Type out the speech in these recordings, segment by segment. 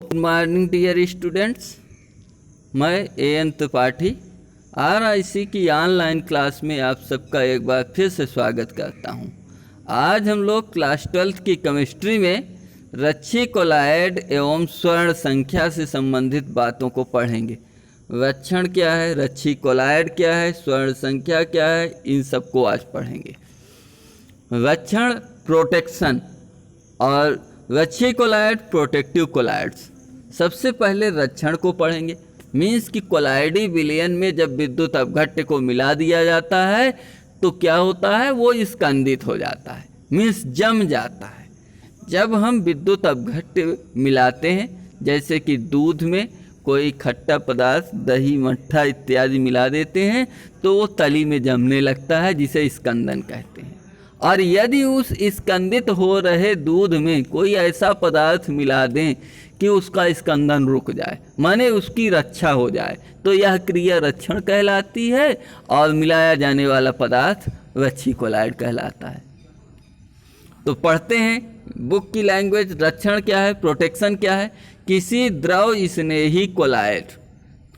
Good morning dear students, मैं an Tripathi RIC की online class में आप सबका एक बार फिर से स्वागत करता हूं। आज हम लोग क्लास 12 की केमिस्ट्री में रच्छी कोलाइड एवं स्वर्ण संख्या से संबंधित बातों को पढ़ेंगे। रक्षण क्या है, रच्छी कोलाइड क्या है, स्वर्ण संख्या क्या है, इन सबको आज पढ़ेंगे। रक्षण प्रोटेक्शन और रच्छी कोलाइड प्रोटेक्टिव कोलाइड्स। सबसे पहले रक्षण को पढ़ेंगे। मीन्स कि कोलाइडी विलयन में जब विद्युत अपघट्य को मिला दिया जाता है तो क्या होता है, वो स्कंदित हो जाता है, मीन्स जम जाता है। जब हम विद्युत अपघट्य मिलाते हैं, जैसे कि दूध में कोई खट्टा पदार्थ, दही, मट्ठा इत्यादि मिला देते हैं तो वो तली में जमने लगता है, जिसे स्कंदन कहते हैं। और यदि उस स्कंदित हो रहे दूध में कोई ऐसा पदार्थ मिला दें कि उसका स्कंदन रुक जाए, माने उसकी रक्षा हो जाए, तो यह क्रिया रक्षण कहलाती है और मिलाया जाने वाला पदार्थ रच्छी कोलाइड कहलाता है। तो पढ़ते हैं बुक की लैंग्वेज। रक्षण क्या है, प्रोटेक्शन क्या है। किसी द्रव स्नेही कोलाइड,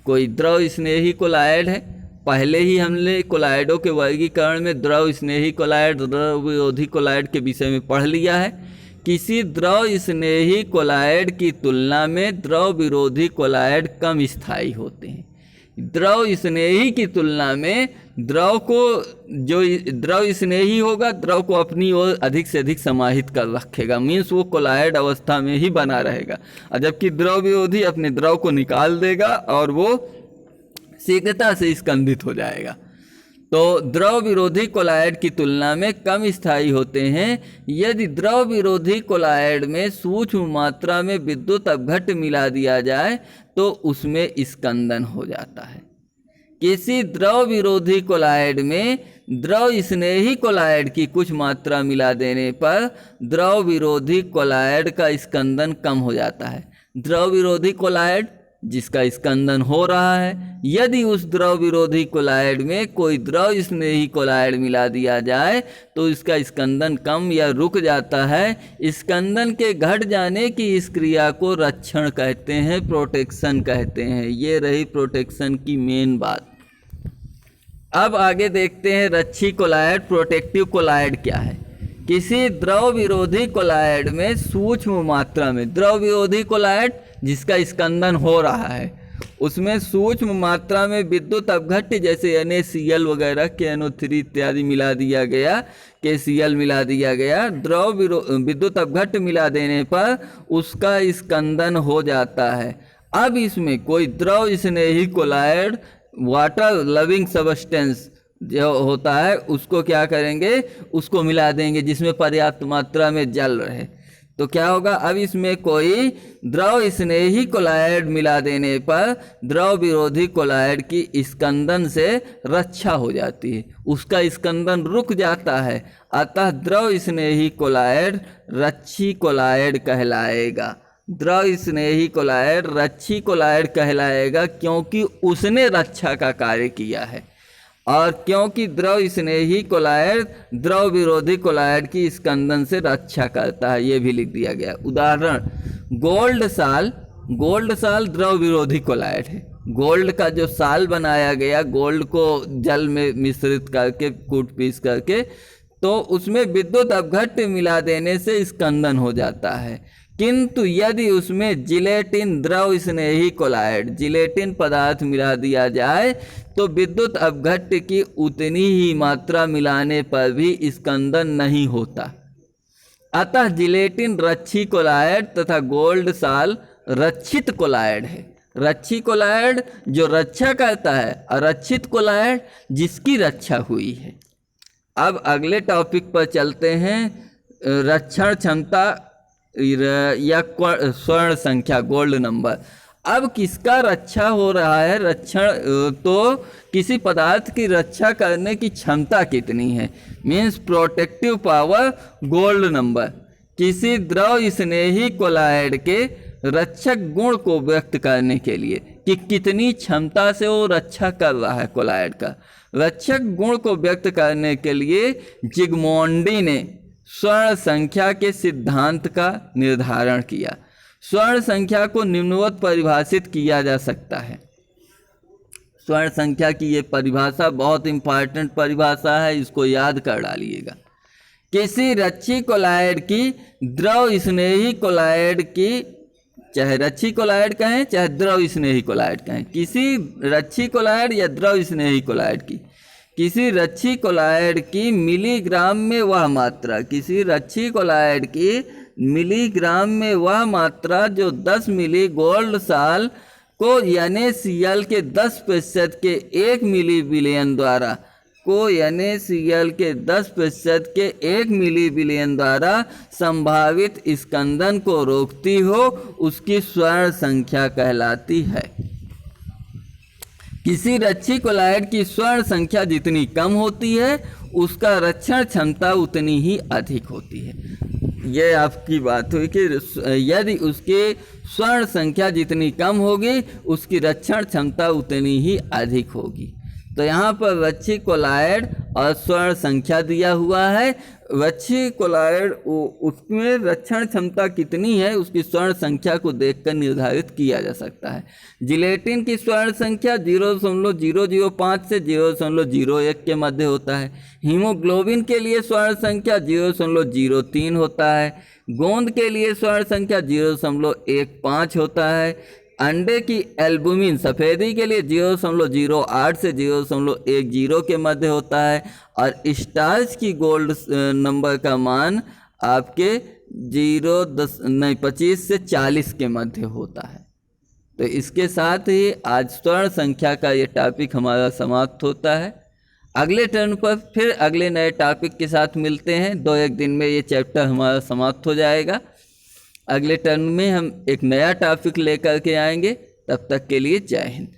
कोई द्रव स्नेही कोलाइड है, पहले ही हमने कोलाइडों के वर्गीकरण में द्रव स्नेही कोलाइड, द्रव विरोधी कोलाइड के विषय में पढ़ लिया है। किसी द्रव स्नेही कोलाइड की तुलना में द्रव विरोधी कोलाइड कम स्थायी होते हैं। द्रव स्नेही की तुलना में द्रव को, जो द्रव स्नेही होगा, द्रव को अपनी ओर अधिक से अधिक समाहित कर रखेगा, मीन्स वो कोलाइड अवस्था में ही बना रहेगा, और जबकि द्रव विरोधी अपने द्रव को निकाल देगा और वो शीघ्रता से स्कंदित हो जाएगा। तो द्रव विरोधी कोलाइड की तुलना में कम स्थायी होते हैं। यदि द्रव विरोधी कोलाइड में सूक्ष्म मात्रा में विद्युत अपघट्य मिला दिया जाए तो उसमें स्कंदन हो जाता है। किसी द्रव विरोधी कोलाइड में द्रव स्नेही कोलाइड की कुछ मात्रा मिला देने पर द्रव विरोधी कोलाइड का स्कंदन कम हो जाता है। द्रव विरोधी कोलाइड जिसका स्कंदन हो रहा है, यदि उस द्रव विरोधी कोलाइड में कोई द्रव स्नेही कोलाइड मिला दिया जाए तो इसका स्कंदन कम या रुक जाता है। स्कंदन के घट जाने की इस क्रिया को रक्षण कहते हैं, प्रोटेक्शन कहते हैं। ये रही प्रोटेक्शन की मेन बात। अब आगे देखते हैं रच्छी कोलाइड प्रोटेक्टिव कोलाइड क्या है। किसी द्रव विरोधी कोलाइड में सूक्ष्म मात्रा में, द्रव विरोधी कोलाइड जिसका स्कंदन हो रहा है, उसमें सूक्ष्म मात्रा में विद्युत अपघट्य, जैसे NaCl वगैरह, KNO3 इत्यादि मिला दिया गया, KCl मिला दिया गया, द्रव विद्युत अपघट्य मिला देने पर उसका स्कंदन हो जाता है। अब इसमें कोई द्रव स्नेही कोलाइड, वाटर लविंग सब्सटेंस जो होता है, उसको क्या करेंगे, उसको मिला देंगे जिसमें पर्याप्त मात्रा में जल रहे, तो क्या होगा, अब इसमें कोई द्रव स्नेही कोलाइड मिला देने पर द्रव विरोधी कोलाइड की स्कंदन से रक्षा हो जाती है, उसका स्कंदन रुक जाता है। अतः द्रव स्नेही कोलाइड रच्छी कोलाइड कहलाएगा। द्रव स्नेही कोलाइड रच्छी कोलाइड कहलाएगा क्योंकि उसने रक्षा का कार्य किया है, और क्योंकि द्रव स्नेही कोलाइड द्रव विरोधी कोलाइड की स्कंदन से रक्षा करता है, ये भी लिख दिया गया। उदाहरण, गोल्ड साल। गोल्ड साल द्रव विरोधी कोलाइड है। गोल्ड का जो साल बनाया गया, गोल्ड को जल में मिश्रित करके, कूट पीस करके, तो उसमें विद्युत अपघट्य मिला देने से स्कंदन हो जाता है। किंतु यदि उसमें जिलेटिन द्रव स्नेही कोलाइड, जिलेटिन पदार्थ मिला दिया जाए तो विद्युत अपघट्य की उतनी ही मात्रा मिलाने पर भी स्कंदन नहीं होता। अतः जिलेटिन रच्छी कोलाइड तथा गोल्ड साल रक्षित कोलाइड है। रच्छी कोलाइड जो रक्षा करता है, और रक्षित कोलाइड जिसकी रक्षा हुई है। अब अगले टॉपिक पर चलते हैं, रक्षण क्षमता या स्वर्ण संख्या, गोल्ड नंबर। अब किसका रक्षा हो रहा है, रक्षण, तो किसी पदार्थ की रक्षा करने की क्षमता कितनी है, means protective power, gold number. किसी द्रव स्नेही कोलाइड के रक्षक गुण को व्यक्त करने के लिए कि कितनी क्षमता से वो रक्षा कर रहा है कोलाइड का, रक्षक गुण को व्यक्त करने के लिए जिग्मोंडी ने स्वर्ण संख्या के सिद्धांत का निर्धारण किया। स्वर्ण संख्या को निम्नवत परिभाषित किया जा सकता है। स्वर्ण संख्या की ये परिभाषा बहुत इंपॉर्टेंट परिभाषा है, इसको याद कर डालिएगा। किसी रच्छी कोलाइड की द्रव स्नेही कोलाइड की, चाहे रच्छी कोलाइड कहें चाहे द्रव स्नेही कोलाइड कहें, किसी रच्छी कोलाइड या द्रव स्नेही कोलाइड की, किसी रच्छी कोलाइड की मिलीग्राम में वह मात्रा, किसी रच्छी कोलाइड की मिलीग्राम में वह मात्रा जो 10 मिली गोल्ड साल को NaCl के 10% के 1 मिली बिलियन द्वारा, को NaCl के 10% के 1 मिली बिलियन द्वारा संभावित स्कंदन को रोकती हो, उसकी स्वर्ण संख्या कहलाती है। किसी रच्छी कोलाइड की स्वर्ण संख्या जितनी कम होती है उसका रक्षण क्षमता उतनी ही अधिक होती है। ये आपकी बात हुई कि यदि उसके स्वर्ण संख्या जितनी कम होगी उसकी रक्षण क्षमता उतनी ही अधिक होगी। तो यहाँ पर रच्छी कोलाइड और स्वर्ण संख्या दिया हुआ है। रच्छी कोलाइड उसमें रक्षण क्षमता कितनी है उसकी स्वर्ण संख्या को देखकर निर्धारित किया जा सकता है। जिलेटिन की स्वर्ण संख्या 0.005 से 0.01 के मध्य होता है। हीमोग्लोबिन के लिए स्वर्ण संख्या 0.03 होता है। गोंद के लिए स्वर्ण संख्या 0.15 होता है। अंडे की एल्बुमिन सफ़ेदी के लिए 0.08 से 0.10 के मध्य होता है। और स्टार्च की गोल्ड नंबर का मान आपके 25 से 40 के मध्य होता है। तो इसके साथ ही आज स्वर्ण संख्या का ये टॉपिक हमारा समाप्त होता है। अगले टर्न पर फिर अगले नए टॉपिक के साथ मिलते हैं। 2-1 दिन में ये चैप्टर हमारा समाप्त हो जाएगा। अगले टर्न में हम एक नया टॉपिक लेकर के आएंगे। तब तक के लिए जय हिंद।